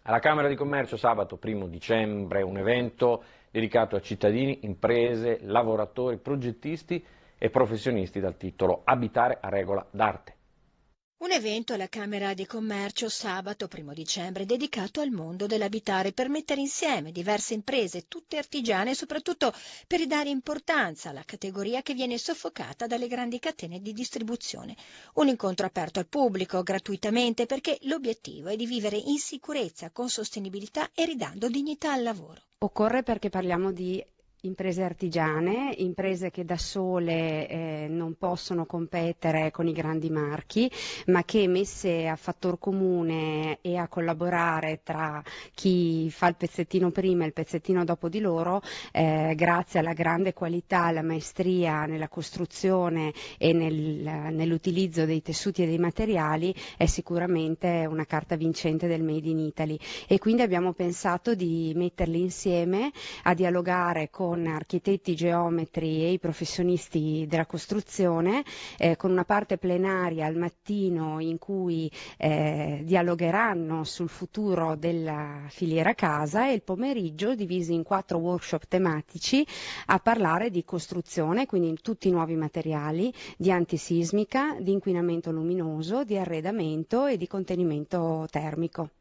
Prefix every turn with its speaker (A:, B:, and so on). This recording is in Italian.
A: Alla Camera di Commercio sabato 1° dicembre un evento dedicato a cittadini, imprese, lavoratori, progettisti e professionisti dal titolo Abitare a regola d'arte.
B: Un evento alla Camera di Commercio sabato 1° dicembre dedicato al mondo dell'abitare per mettere insieme diverse imprese, tutte artigiane e soprattutto per ridare importanza alla categoria che viene soffocata dalle grandi catene di distribuzione. Un incontro aperto al pubblico gratuitamente perché l'obiettivo è di vivere in sicurezza, con sostenibilità e ridando dignità al lavoro.
C: Occorre perché parliamo di imprese artigiane, imprese che da sole non possono competere con i grandi marchi, ma che messe a fattor comune e a collaborare tra chi fa il pezzettino prima e il pezzettino dopo di loro, grazie alla grande qualità, alla maestria nella costruzione e nell'utilizzo dei tessuti e dei materiali, è sicuramente una carta vincente del Made in Italy. E quindi abbiamo pensato di metterli insieme a dialogare con architetti, geometri e i professionisti della costruzione, con una parte plenaria al mattino in cui dialogheranno sul futuro della filiera casa, e il pomeriggio divisi in 4 workshop tematici a parlare di costruzione, quindi tutti i nuovi materiali, di antisismica, di inquinamento luminoso, di arredamento e di contenimento termico.